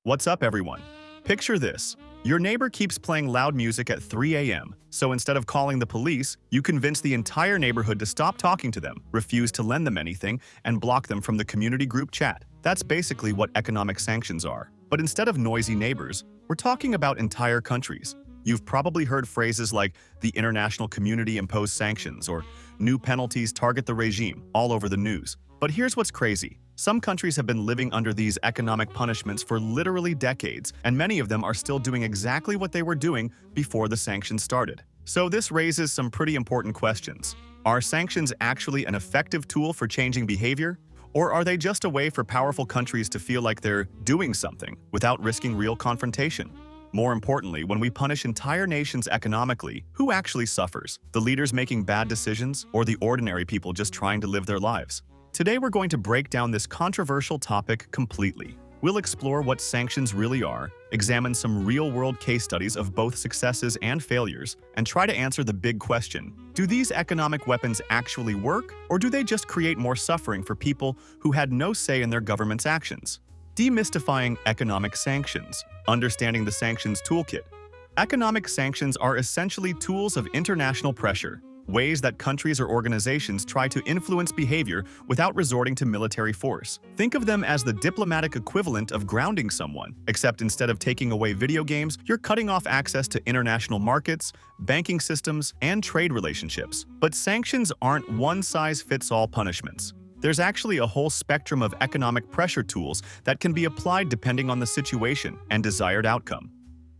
What's up, everyone? Picture this. Your neighbor keeps playing loud music at 3 a.m., so instead of calling the police, you convince the entire neighborhood to stop talking to them, refuse to lend them anything, and block them from the community group chat. That's basically what economic sanctions are. But instead of noisy neighbors, we're talking about entire countries. You've probably heard phrases like the international community imposed sanctions or new penalties target the regime all over the news. But here's what's crazy. Some countries have been living under these economic punishments for literally decades, and many of them are still doing exactly what they were doing before the sanctions started. So this raises some pretty important questions. Are sanctions actually an effective tool for changing behavior? Or are they just a way for powerful countries to feel like they're doing something without risking real confrontation? More importantly, when we punish entire nations economically, who actually suffers? The leaders making bad decisions, or the ordinary people just trying to live their lives? Today we're going to break down this controversial topic completely. We'll explore what sanctions really are, examine some real-world case studies of both successes and failures, and try to answer the big question: do these economic weapons actually work, or do they just create more suffering for people who had no say in their government's actions? Demystifying economic sanctions. Understanding the sanctions toolkit. Economic sanctions are essentially tools of international pressure, ways that countries or organizations try to influence behavior without resorting to military force. Think of them as the diplomatic equivalent of grounding someone, except instead of taking away video games, you're cutting off access to international markets, banking systems, and trade relationships. But sanctions aren't one-size-fits-all punishments. There's actually a whole spectrum of economic pressure tools that can be applied depending on the situation and desired outcome.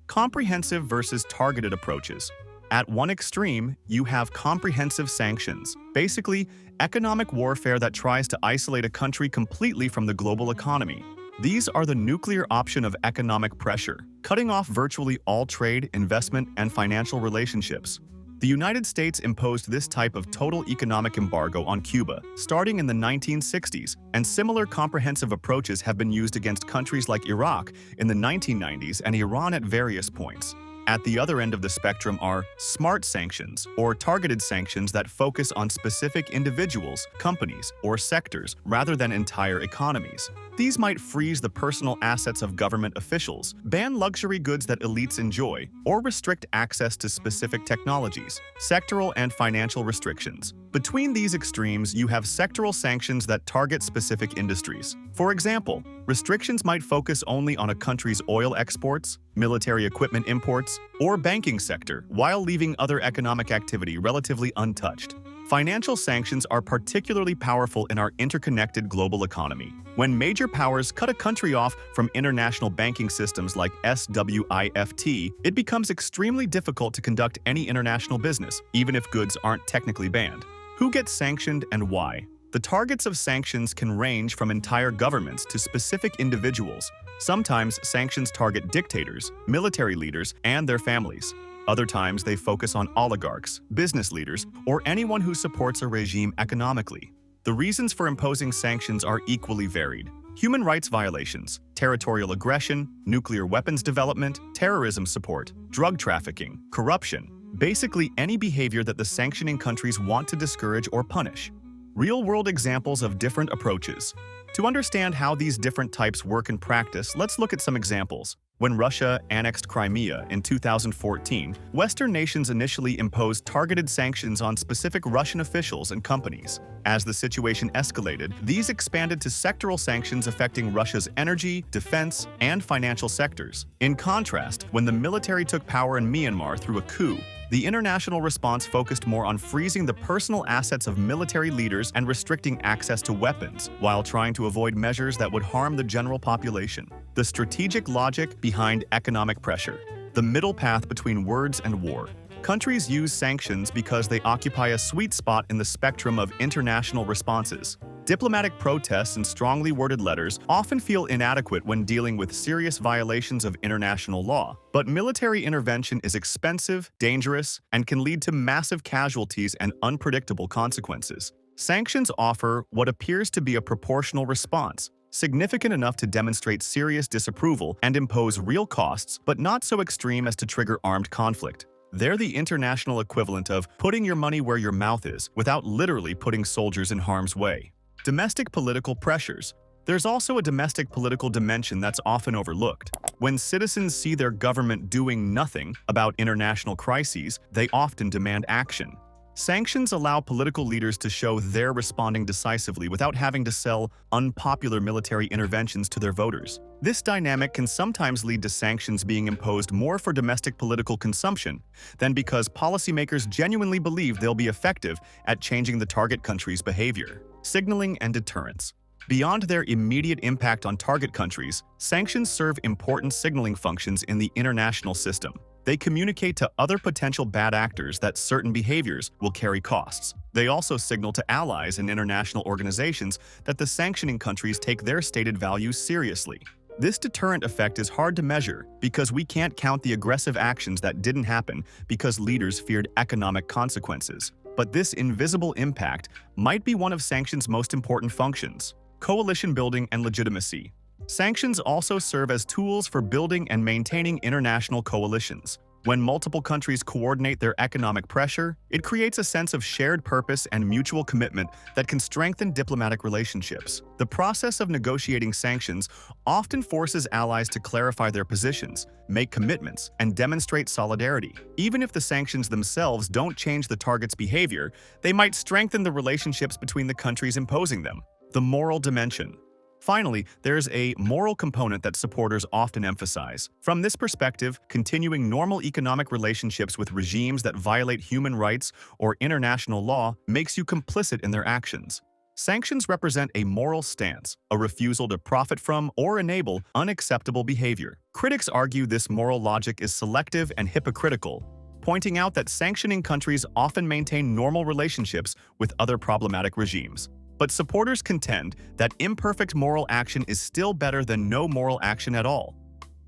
Comprehensive versus targeted approaches. At one extreme, you have comprehensive sanctions, basically economic warfare that tries to isolate a country completely from the global economy. These are the nuclear option of economic pressure, cutting off virtually all trade, investment, and financial relationships. The United States imposed this type of total economic embargo on Cuba starting in the 1960s, and similar comprehensive approaches have been used against countries like Iraq in the 1990s and Iran at various points. At the other end of the spectrum are smart sanctions, or targeted sanctions that focus on specific individuals, companies, or sectors rather than entire economies. These might freeze the personal assets of government officials, ban luxury goods that elites enjoy, or restrict access to specific technologies. Sectoral and financial restrictions. Between these extremes, you have sectoral sanctions that target specific industries. For example, restrictions might focus only on a country's oil exports, military equipment imports, or banking sector, while leaving other economic activity relatively untouched. Financial sanctions are particularly powerful in our interconnected global economy. When major powers cut a country off from international banking systems like SWIFT, it becomes extremely difficult to conduct any international business, even if goods aren't technically banned. Who gets sanctioned and why? The targets of sanctions can range from entire governments to specific individuals. Sometimes sanctions target dictators, military leaders, and their families. Other times they focus on oligarchs, business leaders, or anyone who supports a regime economically. The reasons for imposing sanctions are equally varied. Human rights violations, territorial aggression, nuclear weapons development, terrorism support, drug trafficking, corruption, basically any behavior that the sanctioning countries want to discourage or punish. Real-world examples of different approaches. To understand how these different types work in practice, let's look at some examples. When Russia annexed Crimea in 2014, Western nations initially imposed targeted sanctions on specific Russian officials and companies. As the situation escalated, these expanded to sectoral sanctions affecting Russia's energy, defense, and financial sectors. In contrast, when the military took power in Myanmar through a coup, the international response focused more on freezing the personal assets of military leaders and restricting access to weapons, while trying to avoid measures that would harm the general population. The strategic logic behind economic pressure. The middle path between words and war. Countries use sanctions because they occupy a sweet spot in the spectrum of international responses. Diplomatic protests and strongly worded letters often feel inadequate when dealing with serious violations of international law. But military intervention is expensive, dangerous, and can lead to massive casualties and unpredictable consequences. Sanctions offer what appears to be a proportional response, significant enough to demonstrate serious disapproval and impose real costs, but not so extreme as to trigger armed conflict. They're the international equivalent of putting your money where your mouth is without literally putting soldiers in harm's way. Domestic political pressures. There's also a domestic political dimension that's often overlooked. When citizens see their government doing nothing about international crises, they often demand action. Sanctions allow political leaders to show they're responding decisively without having to sell unpopular military interventions to their voters. This dynamic can sometimes lead to sanctions being imposed more for domestic political consumption than because policymakers genuinely believe they'll be effective at changing the target country's behavior. Signaling and deterrence. Beyond their immediate impact on target countries, sanctions serve important signaling functions in the international system. They communicate to other potential bad actors that certain behaviors will carry costs. They also signal to allies and international organizations that the sanctioning countries take their stated values seriously. This deterrent effect is hard to measure because we can't count the aggressive actions that didn't happen because leaders feared economic consequences. But this invisible impact might be one of sanctions' most important functions: coalition building and legitimacy. Sanctions also serve as tools for building and maintaining international coalitions. When multiple countries coordinate their economic pressure, it creates a sense of shared purpose and mutual commitment that can strengthen diplomatic relationships. The process of negotiating sanctions often forces allies to clarify their positions, make commitments, and demonstrate solidarity. Even if the sanctions themselves don't change the target's behavior, they might strengthen the relationships between the countries imposing them. The moral dimension. Finally, there's a moral component that supporters often emphasize. From this perspective, continuing normal economic relationships with regimes that violate human rights or international law makes you complicit in their actions. Sanctions represent a moral stance, a refusal to profit from or enable unacceptable behavior. Critics argue this moral logic is selective and hypocritical, pointing out that sanctioning countries often maintain normal relationships with other problematic regimes. But supporters contend that imperfect moral action is still better than no moral action at all.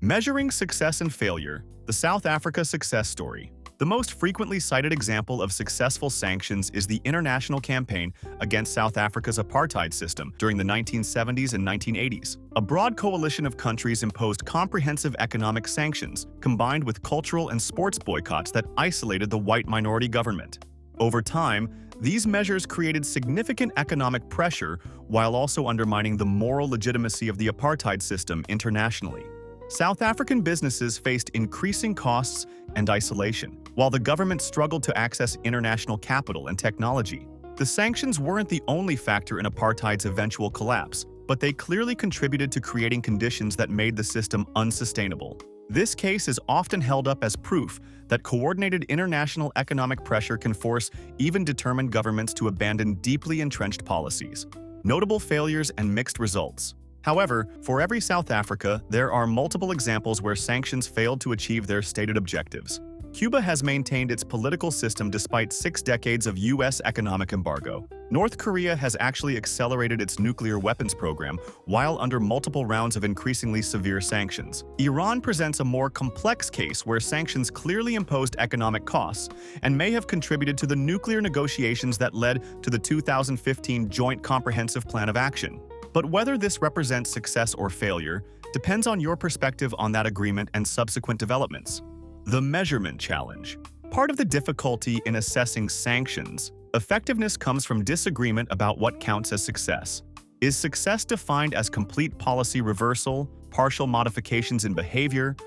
Measuring success and failure, the South Africa success story. The most frequently cited example of successful sanctions is the international campaign against South Africa's apartheid system during the 1970s and 1980s. A broad coalition of countries imposed comprehensive economic sanctions, combined with cultural and sports boycotts that isolated the white minority government. Over time, these measures created significant economic pressure while also undermining the moral legitimacy of the apartheid system internationally. South African businesses faced increasing costs and isolation, while the government struggled to access international capital and technology. The sanctions weren't the only factor in apartheid's eventual collapse, but they clearly contributed to creating conditions that made the system unsustainable. This case is often held up as proof that coordinated international economic pressure can force even determined governments to abandon deeply entrenched policies. Notable failures and mixed results. However, for every South Africa, there are multiple examples where sanctions failed to achieve their stated objectives. Cuba has maintained its political system despite 6 decades of U.S. economic embargo. North Korea has actually accelerated its nuclear weapons program while under multiple rounds of increasingly severe sanctions. Iran presents a more complex case where sanctions clearly imposed economic costs and may have contributed to the nuclear negotiations that led to the 2015 Joint Comprehensive Plan of Action. But whether this represents success or failure depends on your perspective on that agreement and subsequent developments. The measurement challenge. Part of the difficulty in assessing sanctions effectiveness comes from disagreement about what counts as success. Is success defined as complete policy reversal, partial modifications in behavior,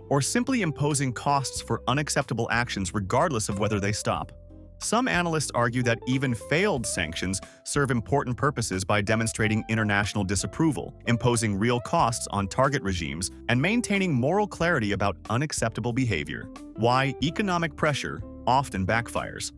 or simply imposing costs for unacceptable actions regardless of whether they stop? Some analysts argue that even failed sanctions serve important purposes by demonstrating international disapproval, imposing real costs on target regimes, and maintaining moral clarity about unacceptable behavior. Why economic pressure often backfires.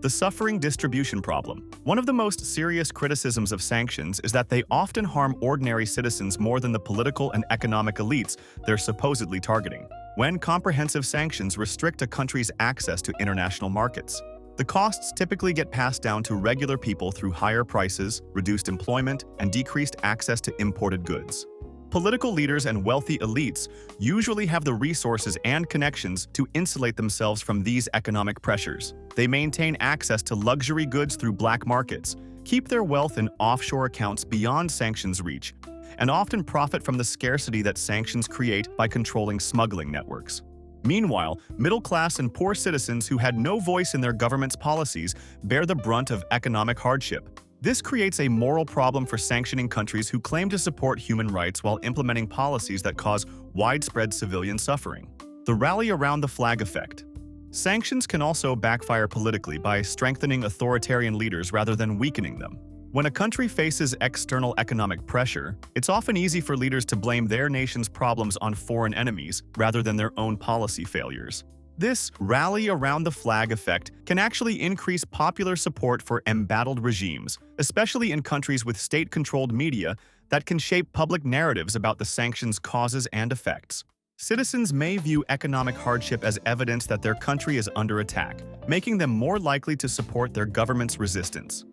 The suffering distribution problem. One of the most serious criticisms of sanctions is that they often harm ordinary citizens more than the political and economic elites they're supposedly targeting. When comprehensive sanctions restrict a country's access to international markets, the costs typically get passed down to regular people through higher prices, reduced employment, and decreased access to imported goods. Political leaders and wealthy elites usually have the resources and connections to insulate themselves from these economic pressures. They maintain access to luxury goods through black markets, keep their wealth in offshore accounts beyond sanctions reach, and often profit from the scarcity that sanctions create by controlling smuggling networks. Meanwhile, middle-class and poor citizens who had no voice in their government's policies bear the brunt of economic hardship. This creates a moral problem for sanctioning countries who claim to support human rights while implementing policies that cause widespread civilian suffering. The rally around the flag effect. Sanctions can also backfire politically by strengthening authoritarian leaders rather than weakening them. When a country faces external economic pressure, it's often easy for leaders to blame their nation's problems on foreign enemies rather than their own policy failures. This rally around the flag effect can actually increase popular support for embattled regimes, especially in countries with state-controlled media that can shape public narratives about the sanctions' causes and effects. Citizens may view economic hardship as evidence that their country is under attack, making them more likely to support their government's resistance.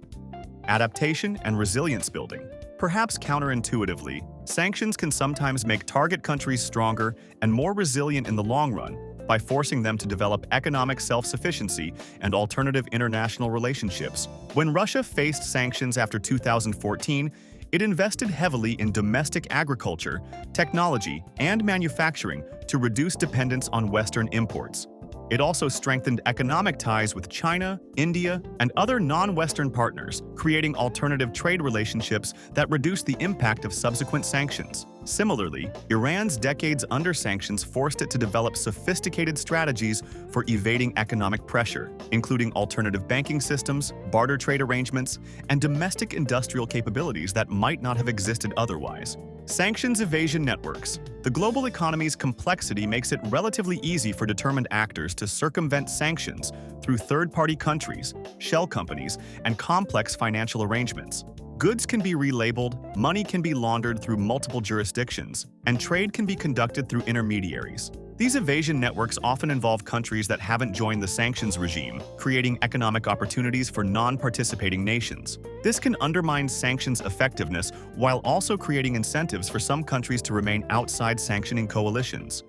Adaptation and resilience building. Perhaps counterintuitively, sanctions can sometimes make target countries stronger and more resilient in the long run by forcing them to develop economic self-sufficiency and alternative international relationships. When Russia faced sanctions after 2014, it invested heavily in domestic agriculture, technology, and manufacturing to reduce dependence on Western imports. It also strengthened economic ties with China, India, and other non-Western partners, creating alternative trade relationships that reduced the impact of subsequent sanctions. Similarly, Iran's decades under sanctions forced it to develop sophisticated strategies for evading economic pressure, including alternative banking systems, barter trade arrangements, and domestic industrial capabilities that might not have existed otherwise. Sanctions evasion networks. The global economy's complexity makes it relatively easy for determined actors to circumvent sanctions through third-party countries, shell companies, and complex financial arrangements. Goods can be relabeled, money can be laundered through multiple jurisdictions, and trade can be conducted through intermediaries. These evasion networks often involve countries that haven't joined the sanctions regime, creating economic opportunities for non-participating nations. This can undermine sanctions' effectiveness while also creating incentives for some countries to remain outside sanctioning coalitions.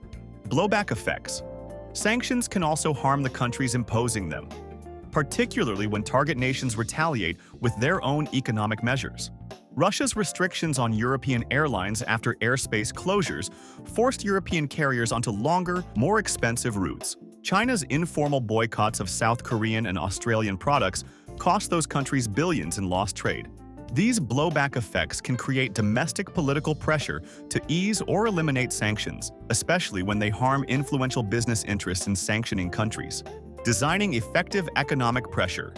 Blowback effects. Sanctions can also harm the countries imposing them, particularly when target nations retaliate with their own economic measures. Russia's restrictions on European airlines after airspace closures forced European carriers onto longer, more expensive routes. China's informal boycotts of South Korean and Australian products cost those countries billions in lost trade. These blowback effects can create domestic political pressure to ease or eliminate sanctions, especially when they harm influential business interests in sanctioning countries. Designing effective economic pressure.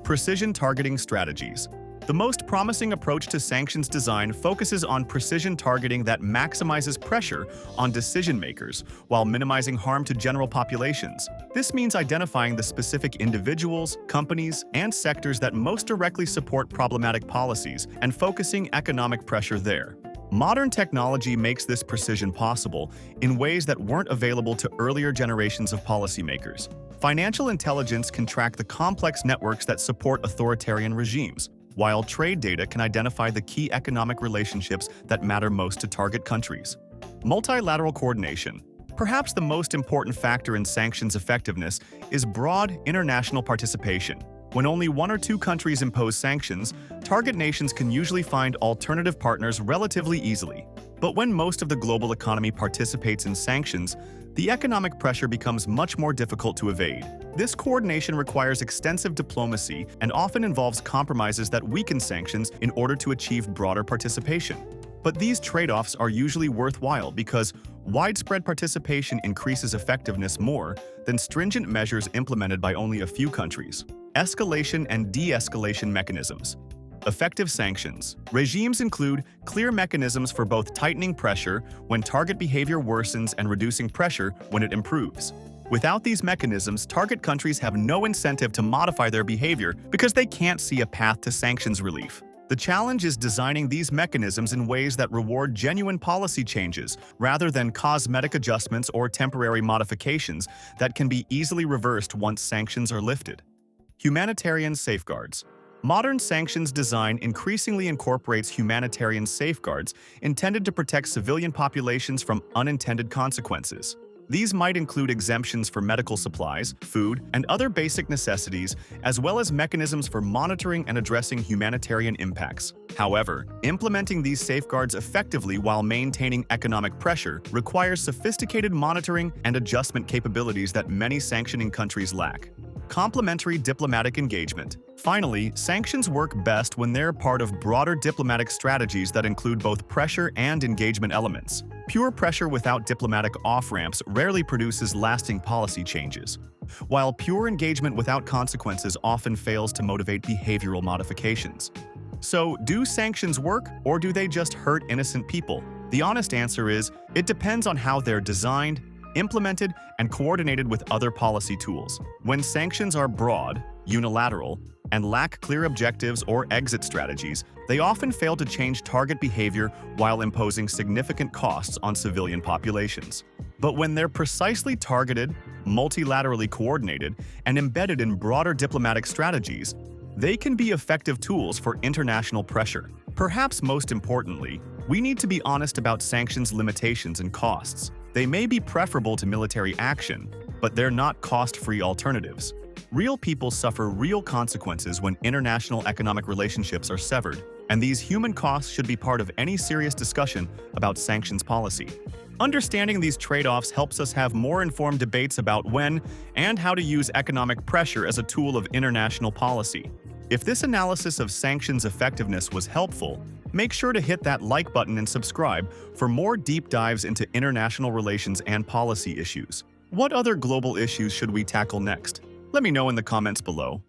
Precision targeting strategies. The most promising approach to sanctions design focuses on precision targeting that maximizes pressure on decision-makers while minimizing harm to general populations. This means identifying the specific individuals, companies, and sectors that most directly support problematic policies and focusing economic pressure there. Modern technology makes this precision possible in ways that weren't available to earlier generations of policymakers. Financial intelligence can track the complex networks that support authoritarian regimes, while trade data can identify the key economic relationships that matter most to target countries. Multilateral coordination. Perhaps the most important factor in sanctions effectiveness is broad international participation. When only one or two countries impose sanctions, target nations can usually find alternative partners relatively easily. But when most of the global economy participates in sanctions, the economic pressure becomes much more difficult to evade. This coordination requires extensive diplomacy and often involves compromises that weaken sanctions in order to achieve broader participation. But these trade-offs are usually worthwhile because widespread participation increases effectiveness more than stringent measures implemented by only a few countries. Escalation and de-escalation mechanisms. Effective sanctions. Regimes include clear mechanisms for both tightening pressure when target behavior worsens and reducing pressure when it improves. Without these mechanisms, target countries have no incentive to modify their behavior because they can't see a path to sanctions relief. The challenge is designing these mechanisms in ways that reward genuine policy changes rather than cosmetic adjustments or temporary modifications that can be easily reversed once sanctions are lifted. Humanitarian safeguards. Modern sanctions design increasingly incorporates humanitarian safeguards intended to protect civilian populations from unintended consequences. These might include exemptions for medical supplies, food, and other basic necessities, as well as mechanisms for monitoring and addressing humanitarian impacts. However, implementing these safeguards effectively while maintaining economic pressure requires sophisticated monitoring and adjustment capabilities that many sanctioning countries lack. Complementary diplomatic engagement. Finally, sanctions work best when they're part of broader diplomatic strategies that include both pressure and engagement elements. Pure pressure without diplomatic off-ramps rarely produces lasting policy changes, while pure engagement without consequences often fails to motivate behavioral modifications. So, do sanctions work, or do they just hurt innocent people? The honest answer is, it depends on how they're designed, implemented, and coordinated with other policy tools. When sanctions are broad, unilateral, and lack clear objectives or exit strategies, they often fail to change target behavior while imposing significant costs on civilian populations. But when they're precisely targeted, multilaterally coordinated, and embedded in broader diplomatic strategies, they can be effective tools for international pressure. Perhaps most importantly, we need to be honest about sanctions' limitations and costs. They may be preferable to military action, but they're not cost-free alternatives. Real people suffer real consequences when international economic relationships are severed, and these human costs should be part of any serious discussion about sanctions policy. Understanding these trade-offs helps us have more informed debates about when and how to use economic pressure as a tool of international policy. If this analysis of sanctions effectiveness was helpful, make sure to hit that like button and subscribe for more deep dives into international relations and policy issues. What other global issues should we tackle next? Let me know in the comments below.